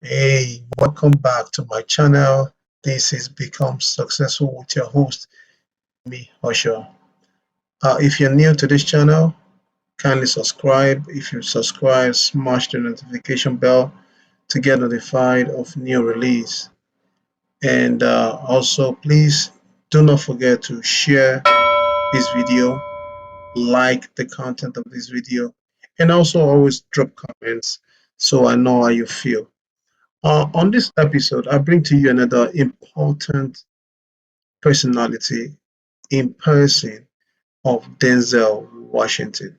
Hey, welcome back to my channel. This is Become Successful with your host, me, Osho. If you're new to this channel, kindly subscribe. If you subscribe, smash the notification bell to get notified of new release. And also, please do not forget to share this video, like the content of this video, and also always drop comments so I know how you feel. On this episode, I bring to you another important personality in person of Denzel Washington.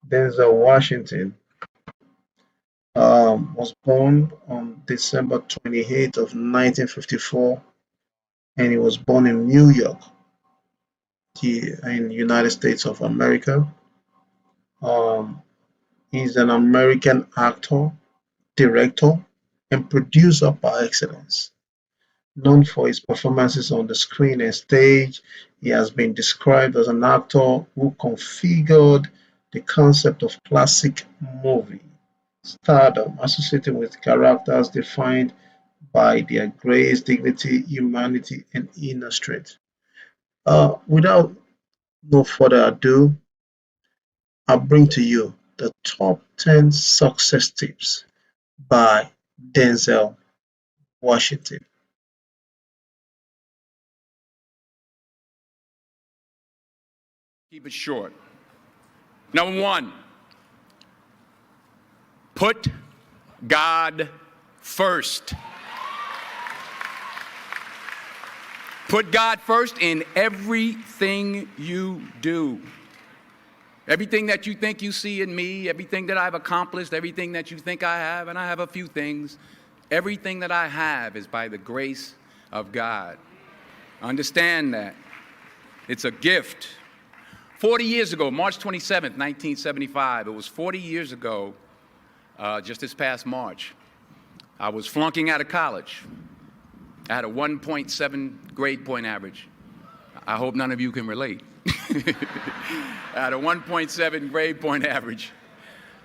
Denzel Washington was born on December 28th of 1954, and he was born in New York, in the United States of America. Um, he's an American actor, director, and producer par excellence. Known for his performances on the screen and stage, he has been described as an actor who configured the concept of classic movie stardom, associated with characters defined by their grace, dignity, humanity, and inner strength. Without no further ado, I bring to you the top 10 success tips by Denzel Washington. Keep it short. Number one, put God first. Put God first in everything you do. Everything that you think you see in me, everything that I've accomplished, everything that you think I have, and I have a few things, everything that I have is by the grace of God. Understand that. It's a gift. 40 years ago, March 27th, 1975, it was 40 years ago, just this past March, I was flunking out of college. I had a 1.7 grade point average. I hope none of you can relate. I had a 1.7 grade point average.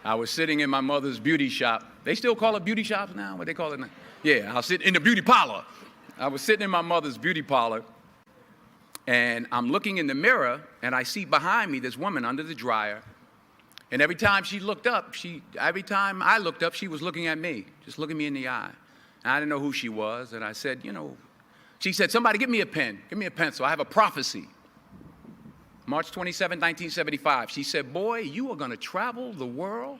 I was sitting in my mother's beauty shop. They still call it beauty shops now? What they call it now? Yeah, I was sitting in the beauty parlor. I was sitting in my mother's beauty parlor, and I'm looking in the mirror, and I see behind me this woman under the dryer. And every time she looked up, every time I looked up, she was looking at me, just looking me in the eye. And I didn't know who she was, and I said, she said, somebody give me a pen, give me a pencil, I have a prophecy. March 27, 1975, she said, boy, you are gonna travel the world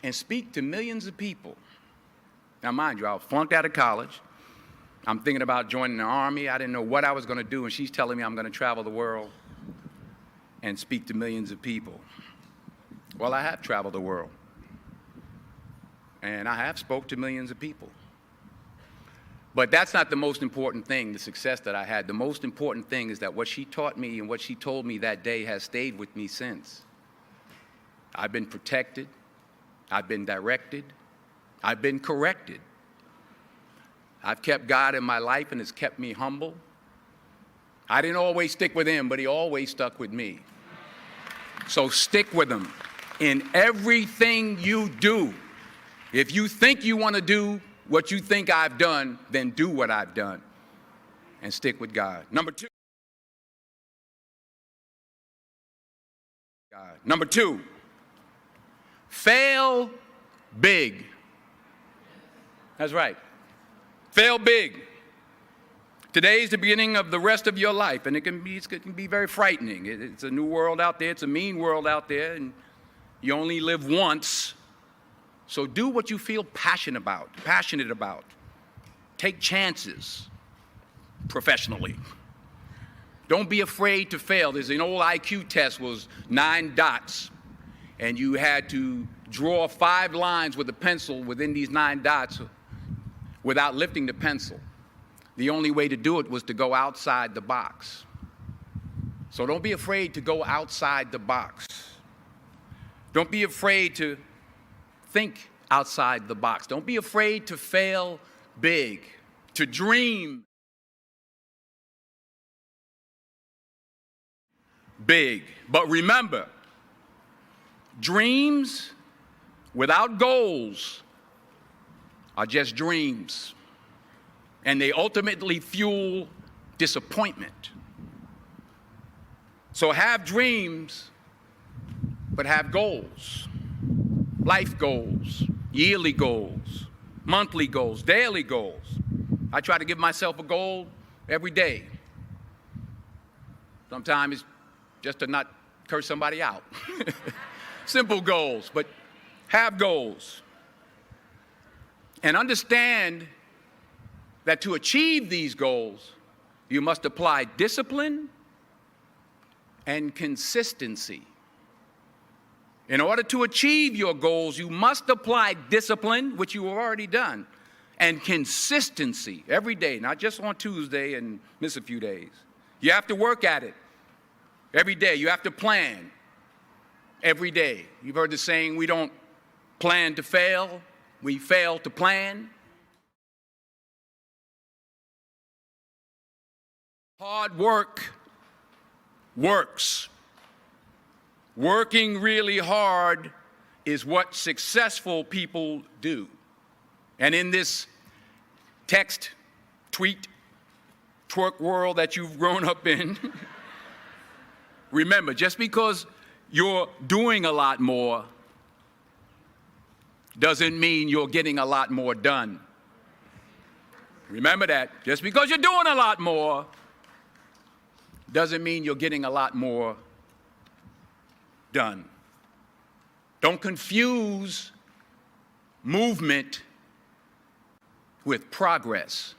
and speak to millions of people. Now mind you, I was flunked out of college. I'm thinking about joining the army. I didn't know what I was gonna do, and she's telling me I'm gonna travel the world and speak to millions of people. Well, I have traveled the world, and I have spoke to millions of people. But that's not the most important thing, the success that I had. The most important thing is that what she taught me and what she told me that day has stayed with me since. I've been protected, I've been directed, I've been corrected. I've kept God in my life, and it's kept me humble. I didn't always stick with him, but he always stuck with me. So stick with him in everything you do. If you think you want to do what you think I've done, then do what I've done and stick with God. Number two, fail big. That's right. Fail big. Today is the beginning of the rest of your life, and it can be very frightening. It's a new world out there. It's a mean world out there, and you only live once. So do what you feel passionate about. Take chances professionally. Don't be afraid to fail. There's an old IQ test, was 9 dots, and you had to draw 5 lines with a pencil within these 9 dots without lifting the pencil. The only way to do it was to go outside the box. So don't be afraid to go outside the box. Don't be afraid to think outside the box. Don't be afraid to fail big, to dream big. But remember, dreams without goals are just dreams, and they ultimately fuel disappointment. So have dreams, but have goals, life goals, yearly goals, monthly goals, daily goals. I try to give myself a goal every day. Sometimes it's just to not curse somebody out. Simple goals, but have goals. And understand that to achieve these goals, you must apply discipline and consistency. In order to achieve your goals, you must apply discipline, which you have already done, and consistency every day, not just on Tuesday and miss a few days. You have to work at it every day. You have to plan every day. You've heard the saying, we don't plan to fail, we fail to plan. Hard work works. Working really hard is what successful people do. And in this text, tweet, twerk world that you've grown up in, remember, just because you're doing a lot more doesn't mean you're getting a lot more done. Remember that. Just because you're doing a lot more doesn't mean you're getting a lot more done. Don't confuse movement with progress.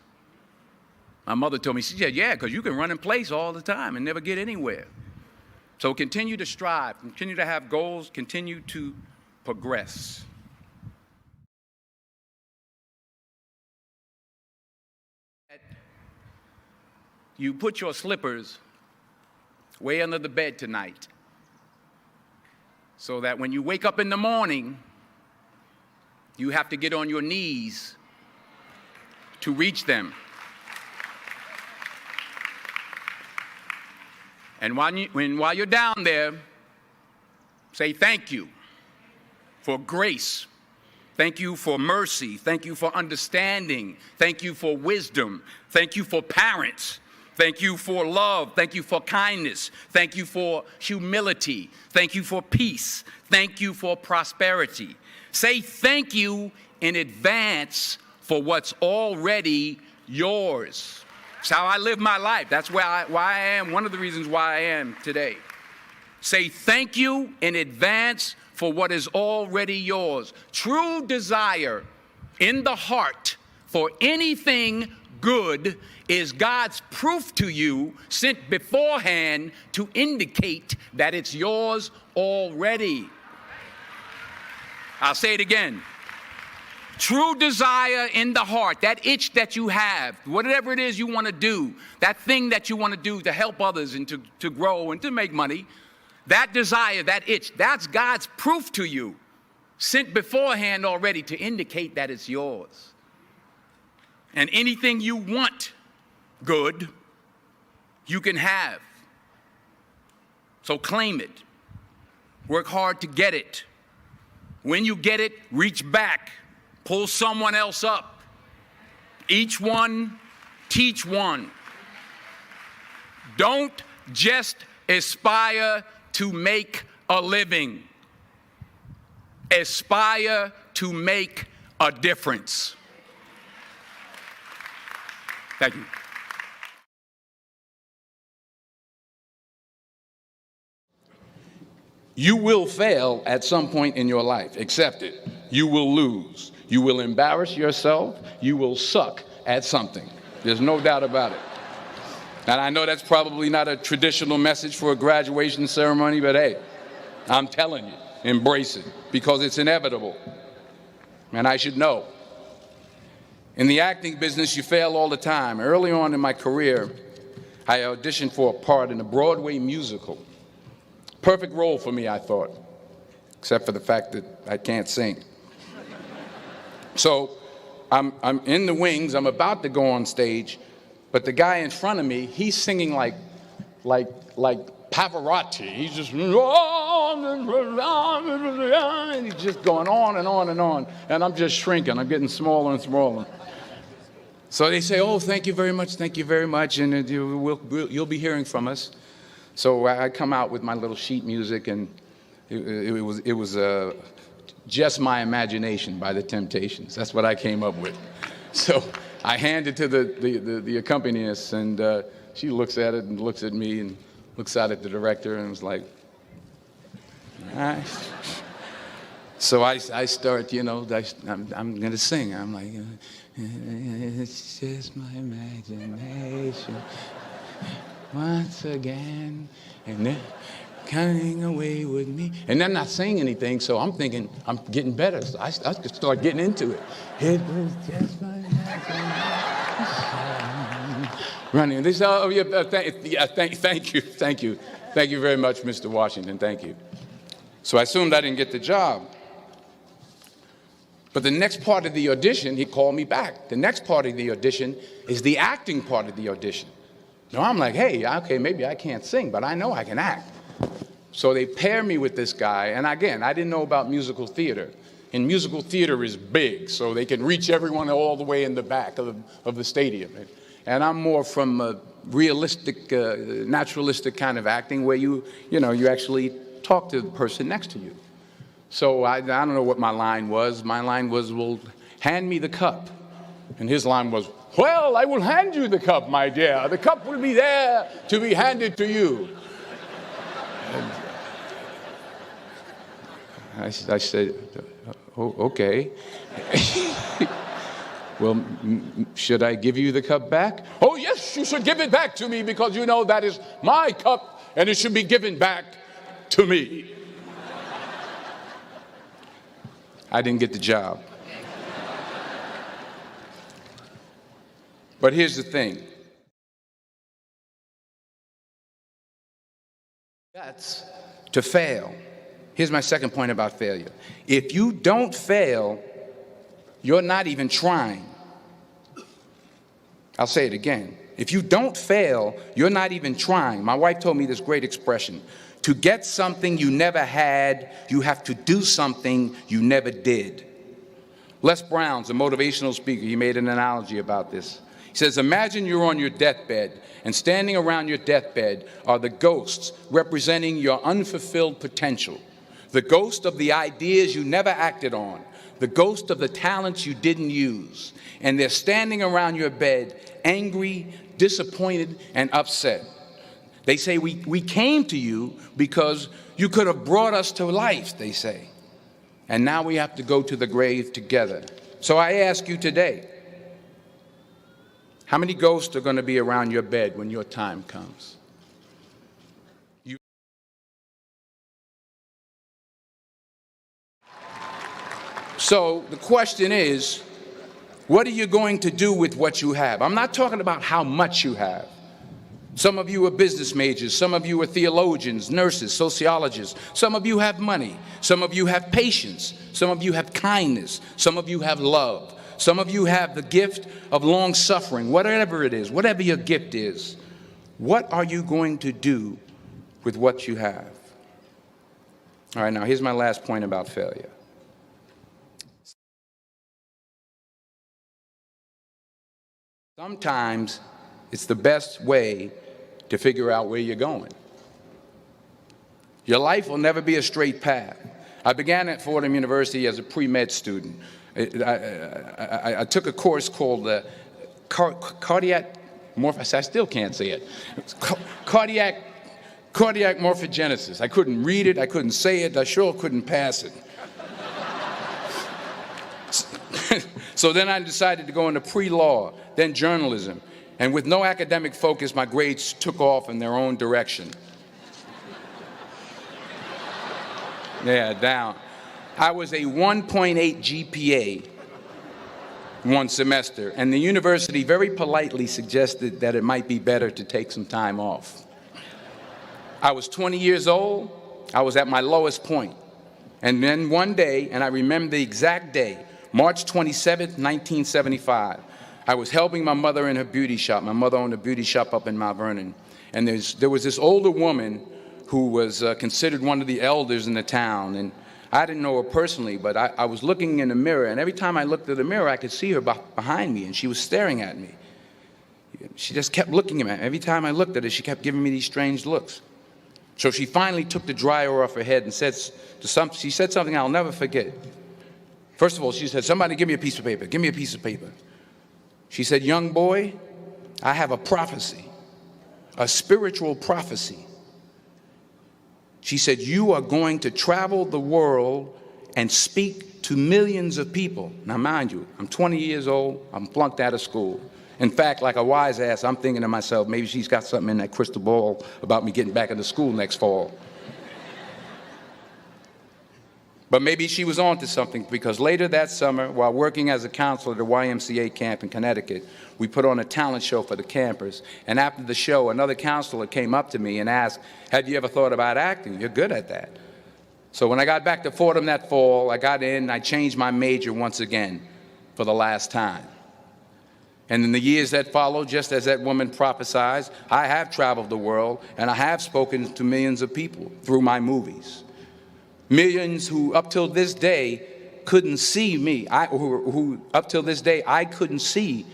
My mother told me, she said, yeah, because you can run in place all the time and never get anywhere. So continue to strive, continue to have goals, continue to progress. You put your slippers way under the bed tonight so that when you wake up in the morning, you have to get on your knees to reach them. And while you're down there, say thank you for grace. Thank you for mercy. Thank you for understanding. Thank you for wisdom. Thank you for parents. Thank you for love. Thank you for kindness. Thank you for humility. Thank you for peace. Thank you for prosperity. Say thank you in advance for what's already yours. It's how I live my life. That's why I am, one of the reasons why I am today. Say thank you in advance for what is already yours. True desire in the heart for anything good is God's proof to you sent beforehand to indicate that it's yours already. I'll say it again. True desire in the heart, that itch that you have, whatever it is you want to do, that thing that you want to do to help others and to grow and to make money, that desire, that itch, that's God's proof to you, sent beforehand already to indicate that it's yours. And anything you want good, you can have. So claim it. Work hard to get it. When you get it, reach back. Pull someone else up. Each one, teach one. Don't just aspire to make a living. Aspire to make a difference. Thank you. You will fail at some point in your life. Accept it. You will lose. You will embarrass yourself. You will suck at something. There's no doubt about it. And I know that's probably not a traditional message for a graduation ceremony, but hey, I'm telling you, embrace it because it's inevitable. And I should know. In the acting business, you fail all the time. Early on in my career, I auditioned for a part in a Broadway musical. Perfect role for me, I thought, except for the fact that I can't sing. So I'm in the wings, I'm about to go on stage, but the guy in front of me, he's singing like Pavarotti. He's just, and he's just going on and on and on. And I'm just shrinking. I'm getting smaller and smaller. So they say, oh, thank you very much, and you'll be hearing from us. So I come out with my little sheet music, and it was Just My Imagination by the Temptations. That's what I came up with. So I hand it to the accompanist, and she looks at it and looks at me and looks out at the director and was like, all right. So I start, I'm going to sing. I'm like, it's just my imagination once again, and then coming away with me. And I'm not saying anything, so I'm thinking I'm getting better. So I could start getting into it. It was just my imagination. Running. This, thank you very much, Mr. Washington. Thank you. So I assumed I didn't get the job. But the next part of the audition, he called me back. The next part of the audition is the acting part of the audition. Now I'm like, hey, okay, maybe I can't sing, but I know I can act. So they pair me with this guy, and again, I didn't know about musical theater. And musical theater is big, so they can reach everyone all the way in the back of the stadium. And I'm more from a realistic, naturalistic kind of acting where you actually talk to the person next to you. So I don't know what my line was. My line was, well, hand me the cup. And his line was, well, I will hand you the cup, my dear. The cup will be there to be handed to you. I said, oh, okay. Well, should I give you the cup back? Oh, yes, you should give it back to me because you know that is my cup and it should be given back to me. I didn't get the job. But here's the thing. That's to fail. Here's my second point about failure. If you don't fail, you're not even trying. I'll say it again. If you don't fail, you're not even trying. My wife told me this great expression. To get something you never had, you have to do something you never did. Les Brown's a motivational speaker. He made an analogy about this. He says, imagine you're on your deathbed, and standing around your deathbed are the ghosts representing your unfulfilled potential. The ghost of the ideas you never acted on. The ghost of the talents you didn't use. And they're standing around your bed, angry, disappointed, and upset. They say, we came to you because you could have brought us to life, they say. And now we have to go to the grave together. So I ask you today, how many ghosts are going to be around your bed when your time comes? So the question is, what are you going to do with what you have? I'm not talking about how much you have. Some of you are business majors, some of you are theologians, nurses, sociologists, some of you have money, some of you have patience, some of you have kindness, some of you have love, some of you have the gift of long suffering, whatever it is, whatever your gift is. What are you going to do with what you have? All right, now here's my last point about failure. Sometimes it's the best way to figure out where you're going. Your life will never be a straight path. I began at Fordham University as a pre-med student. I took a course called cardiac morphogenesis. I still can't say it. Cardiac morphogenesis. I couldn't read it. I couldn't say it. I sure couldn't pass it. So then I decided to go into pre-law, then journalism. And with no academic focus, my grades took off in their own direction. Yeah, down. I was a 1.8 GPA one semester, and the university very politely suggested that it might be better to take some time off. I was 20 years old. I was at my lowest point. And then one day, and I remember the exact day, March 27th, 1975, I was helping my mother in her beauty shop. My mother owned a beauty shop up in Mount Vernon. And there was this older woman who was considered one of the elders in the town. And I didn't know her personally, but I was looking in the mirror, and every time I looked at the mirror, I could see her behind me, and she was staring at me. She just kept looking at me. Every time I looked at her, she kept giving me these strange looks. So she finally took the dryer off her head and she said something I'll never forget. First of all, she said, "Somebody give me a piece of paper. Give me a piece of paper." She said, "Young boy, I have a prophecy, a spiritual prophecy." She said, "You are going to travel the world and speak to millions of people." Now, mind you, I'm 20 years old. I'm flunked out of school. In fact, like a wise ass, I'm thinking to myself, maybe she's got something in that crystal ball about me getting back into school next fall. But maybe she was onto something, because later that summer, while working as a counselor at a YMCA camp in Connecticut, we put on a talent show for the campers. And after the show, another counselor came up to me and asked, "Have you ever thought about acting? You're good at that." So when I got back to Fordham that fall, I got in and I changed my major once again for the last time. And in the years that followed, just as that woman prophesied, I have traveled the world and I have spoken to millions of people through my movies. Millions who up till this day couldn't see me, who up till this day I couldn't see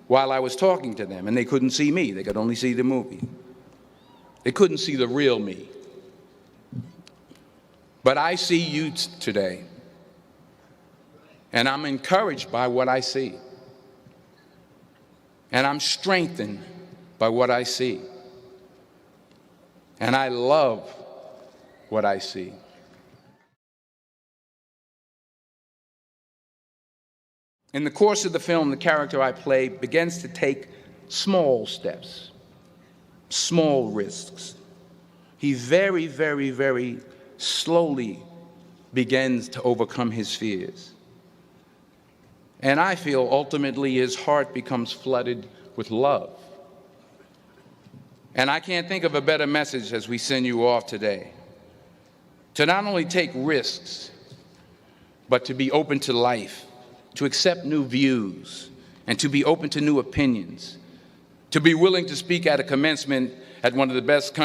while I was talking to them, and they couldn't see me. They could only see the movie. They couldn't see the real me. But I see you today, and I'm encouraged by what I see. And I'm strengthened by what I see. And I love what I see. In the course of the film, the character I play begins to take small steps, small risks. He very, very, very slowly begins to overcome his fears. And I feel ultimately his heart becomes flooded with love. And I can't think of a better message as we send you off today. To not only take risks, but to be open to life, to accept new views, and to be open to new opinions, to be willing to speak at a commencement at one of the best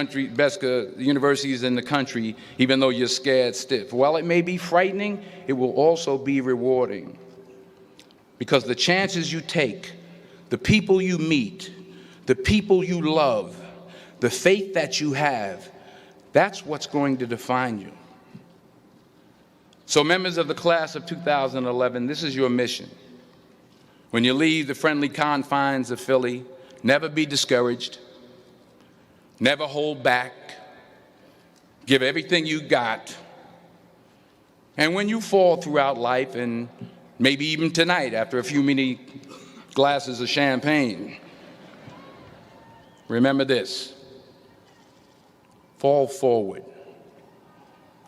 universities in the country, even though you're scared stiff. While it may be frightening, it will also be rewarding. Because the chances you take, the people you meet, the people you love, the faith that you have, that's what's going to define you. So members of the class of 2011, this is your mission. When you leave the friendly confines of Philly, never be discouraged, never hold back, give everything you got. And when you fall throughout life, and maybe even tonight after a few many glasses of champagne, remember this: fall forward.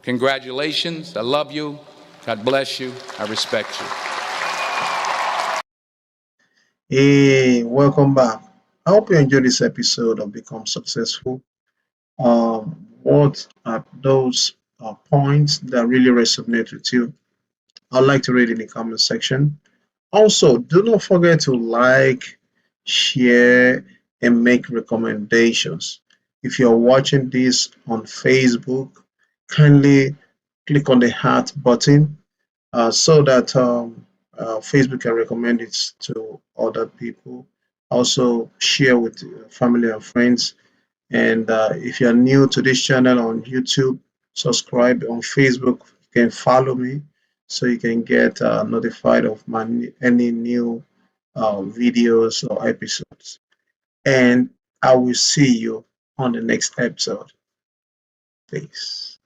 Congratulations. I love you. God bless you. I respect you. Hey, welcome back. I hope you enjoyed this episode of Become Successful. What are those points that really resonate with you? I'd like to read in the comment section. Also, do not forget to like, share, and make recommendations. If you're watching this on Facebook, kindly click on the heart button so that Facebook can recommend it to other people. Also, share with family and friends. And if you're new to this channel on YouTube, subscribe. On Facebook, you can follow me so you can get notified of any new videos or episodes. And I will see you on the next episode. Peace.